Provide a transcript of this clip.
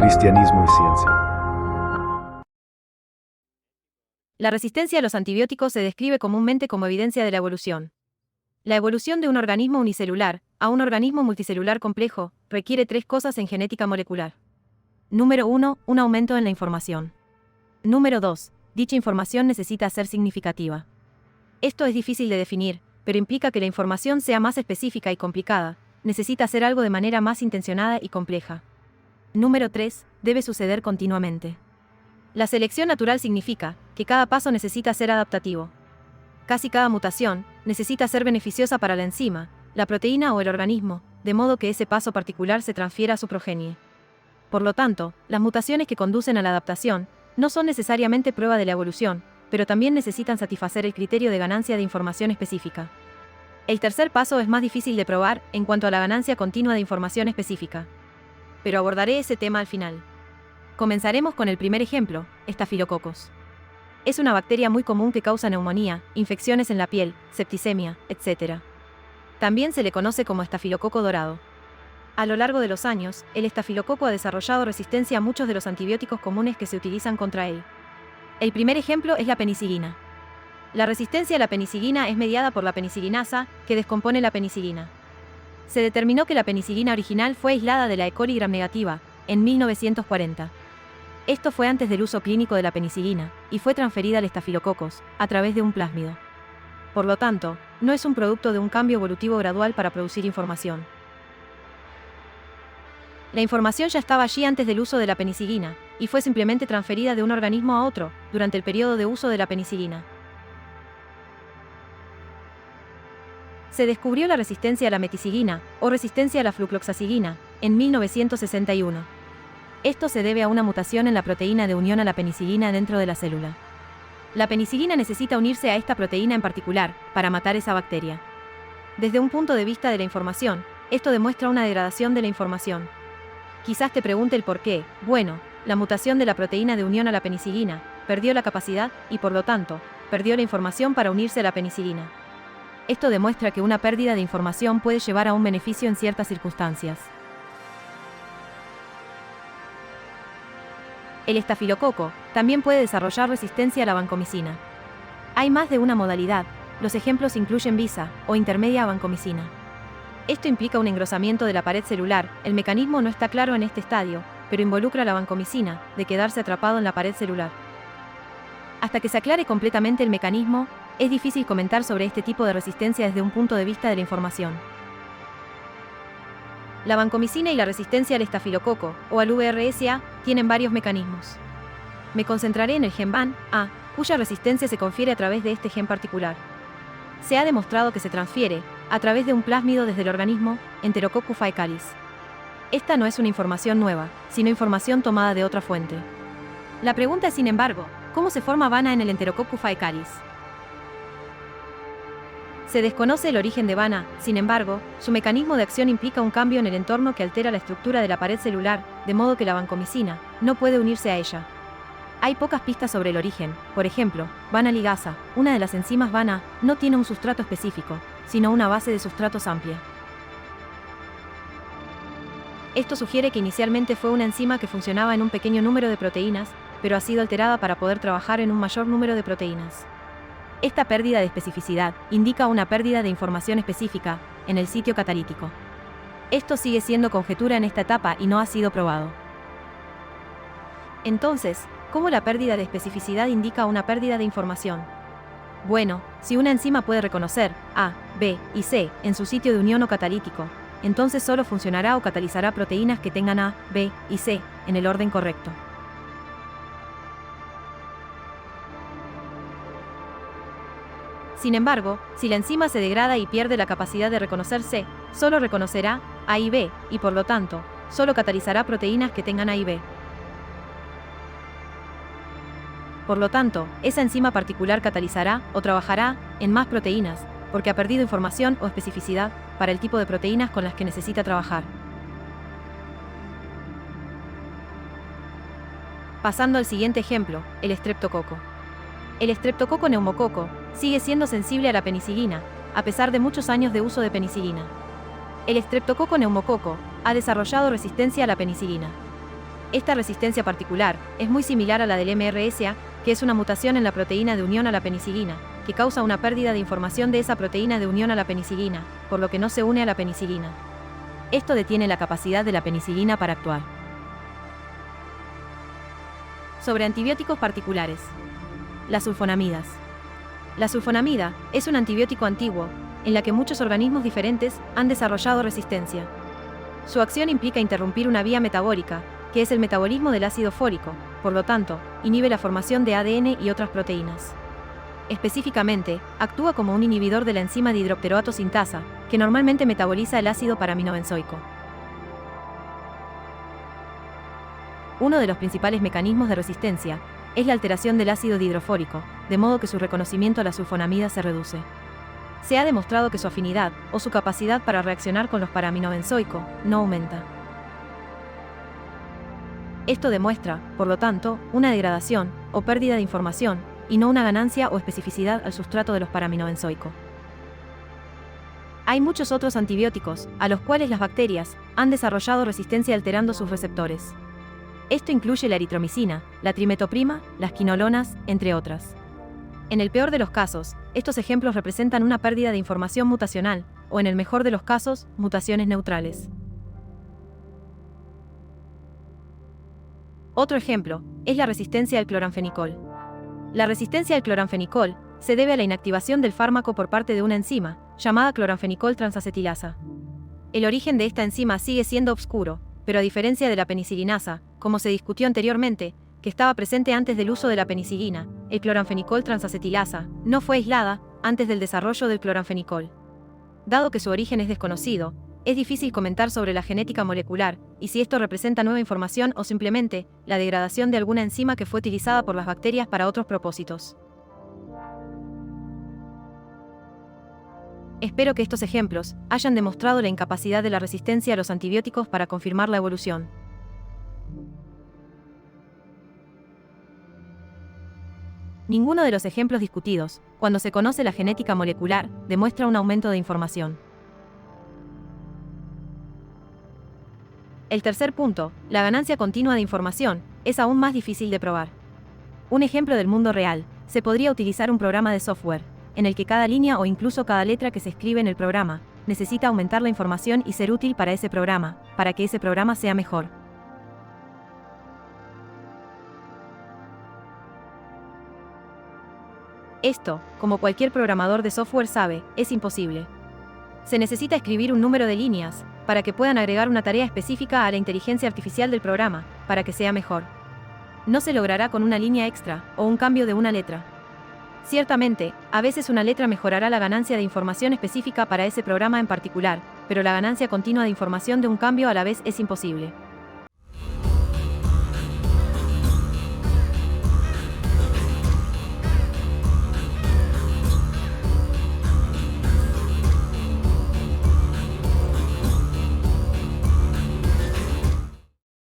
Cristianismo y ciencia. La resistencia a los antibióticos se describe comúnmente como evidencia de la evolución. La evolución de un organismo unicelular a un organismo multicelular complejo requiere tres cosas en genética molecular. Número 1, un aumento en la información. Número 2, dicha información necesita ser significativa. Esto es difícil de definir, pero implica que la información sea más específica y complicada, necesita hacer algo de manera más intencionada y compleja. Número 3, debe suceder continuamente. La selección natural significa que cada paso necesita ser adaptativo. Casi cada mutación necesita ser beneficiosa para la enzima, la proteína o el organismo, de modo que ese paso particular se transfiera a su progenie. Por lo tanto, las mutaciones que conducen a la adaptación no son necesariamente prueba de la evolución, pero también necesitan satisfacer el criterio de ganancia de información específica. El tercer paso es más difícil de probar en cuanto a la ganancia continua de información específica. Pero abordaré ese tema al final. Comenzaremos con el primer ejemplo, estafilococos. Es una bacteria muy común que causa neumonía, infecciones en la piel, septicemia, etc. También se le conoce como estafilococo dorado. A lo largo de los años, el estafilococo ha desarrollado resistencia a muchos de los antibióticos comunes que se utilizan contra él. El primer ejemplo es la penicilina. La resistencia a la penicilina es mediada por la penicilinasa, que descompone la penicilina. Se determinó que la penicilina original fue aislada de la E. coli gram-negativa en 1940. Esto fue antes del uso clínico de la penicilina, y fue transferida al estafilococos, a través de un plásmido. Por lo tanto, no es un producto de un cambio evolutivo gradual para producir información. La información ya estaba allí antes del uso de la penicilina, y fue simplemente transferida de un organismo a otro, durante el periodo de uso de la penicilina. Se descubrió la resistencia a la meticilina, o resistencia a la flucloxacillina, en 1961. Esto se debe a una mutación en la proteína de unión a la penicilina dentro de la célula. La penicilina necesita unirse a esta proteína en particular, para matar esa bacteria. Desde un punto de vista de la información, esto demuestra una degradación de la información. Quizás te pregunte el por qué. Bueno, la mutación de la proteína de unión a la penicilina perdió la capacidad, y por lo tanto, perdió la información para unirse a la penicilina. Esto demuestra que una pérdida de información puede llevar a un beneficio en ciertas circunstancias. El estafilococo también puede desarrollar resistencia a la vancomicina. Hay más de una modalidad, los ejemplos incluyen visa o intermedia vancomicina. Esto implica un engrosamiento de la pared celular, el mecanismo no está claro en este estadio, pero involucra la vancomicina, de quedarse atrapado en la pared celular. Hasta que se aclare completamente el mecanismo, es difícil comentar sobre este tipo de resistencia desde un punto de vista de la información. La vancomicina y la resistencia al estafilococo, o al VRSA, tienen varios mecanismos. Me concentraré en el gen VAN-A, cuya resistencia se confiere a través de este gen particular. Se ha demostrado que se transfiere, a través de un plásmido desde el organismo, Enterococcus faecalis. Esta no es una información nueva, sino información tomada de otra fuente. La pregunta es, sin embargo, ¿cómo se forma VAN-A en el Enterococcus faecalis? Se desconoce el origen de VAN-A, sin embargo, su mecanismo de acción implica un cambio en el entorno que altera la estructura de la pared celular, de modo que la vancomicina no puede unirse a ella. Hay pocas pistas sobre el origen, por ejemplo, VAN-A ligasa, una de las enzimas VAN-A, no tiene un sustrato específico, sino una base de sustratos amplia. Esto sugiere que inicialmente fue una enzima que funcionaba en un pequeño número de proteínas, pero ha sido alterada para poder trabajar en un mayor número de proteínas. Esta pérdida de especificidad indica una pérdida de información específica en el sitio catalítico. Esto sigue siendo conjetura en esta etapa y no ha sido probado. Entonces, ¿cómo la pérdida de especificidad indica una pérdida de información? Bueno, si una enzima puede reconocer A, B y C en su sitio de unión o catalítico, entonces solo funcionará o catalizará proteínas que tengan A, B y C en el orden correcto. Sin embargo, si la enzima se degrada y pierde la capacidad de reconocer C, solo reconocerá A y B, y por lo tanto, solo catalizará proteínas que tengan A y B. Por lo tanto, esa enzima particular catalizará o trabajará en más proteínas, porque ha perdido información o especificidad para el tipo de proteínas con las que necesita trabajar. Pasando al siguiente ejemplo, el estreptococo. El estreptococo neumococo sigue siendo sensible a la penicilina, a pesar de muchos años de uso de penicilina. El estreptococo neumococo ha desarrollado resistencia a la penicilina. Esta resistencia particular es muy similar a la del MRSA, que es una mutación en la proteína de unión a la penicilina, que causa una pérdida de información de esa proteína de unión a la penicilina, por lo que no se une a la penicilina. Esto detiene la capacidad de la penicilina para actuar. Sobre antibióticos particulares. Las sulfonamidas. La sulfonamida es un antibiótico antiguo, en la que muchos organismos diferentes han desarrollado resistencia. Su acción implica interrumpir una vía metabólica, que es el metabolismo del ácido fólico, por lo tanto, inhibe la formación de ADN y otras proteínas. Específicamente, actúa como un inhibidor de la enzima dihidropteroato sintasa, que normalmente metaboliza el ácido paraminobenzoico. Uno de los principales mecanismos de resistencia es la alteración del ácido dihidrofólico, de modo que su reconocimiento a la sulfonamida se reduce. Se ha demostrado que su afinidad, o su capacidad para reaccionar con los paraminobenzoico, no aumenta. Esto demuestra, por lo tanto, una degradación, o pérdida de información, y no una ganancia o especificidad al sustrato de los paraminobenzoico. Hay muchos otros antibióticos, a los cuales las bacterias han desarrollado resistencia alterando sus receptores. Esto incluye la eritromicina, la trimetoprima, las quinolonas, entre otras. En el peor de los casos, estos ejemplos representan una pérdida de información mutacional, o en el mejor de los casos, mutaciones neutrales. Otro ejemplo es la resistencia al cloranfenicol. La resistencia al cloranfenicol se debe a la inactivación del fármaco por parte de una enzima, llamada cloranfenicol transacetilasa. El origen de esta enzima sigue siendo obscuro, pero a diferencia de la penicilinasa, como se discutió anteriormente, que estaba presente antes del uso de la penicilina, el cloranfenicol transacetilasa no fue aislada antes del desarrollo del cloranfenicol. Dado que su origen es desconocido, es difícil comentar sobre la genética molecular y si esto representa nueva información o simplemente la degradación de alguna enzima que fue utilizada por las bacterias para otros propósitos. Espero que estos ejemplos hayan demostrado la incapacidad de la resistencia a los antibióticos para confirmar la evolución. Ninguno de los ejemplos discutidos, cuando se conoce la genética molecular, demuestra un aumento de información. El tercer punto, la ganancia continua de información, es aún más difícil de probar. Un ejemplo del mundo real, se podría utilizar un programa de software, en el que cada línea o incluso cada letra que se escribe en el programa, necesita aumentar la información y ser útil para ese programa, para que ese programa sea mejor. Esto, como cualquier programador de software sabe, es imposible. Se necesita escribir un número de líneas, para que puedan agregar una tarea específica a la inteligencia artificial del programa, para que sea mejor. No se logrará con una línea extra, o un cambio de una letra. Ciertamente, a veces una letra mejorará la ganancia de información específica para ese programa en particular, pero la ganancia continua de información de un cambio a la vez es imposible.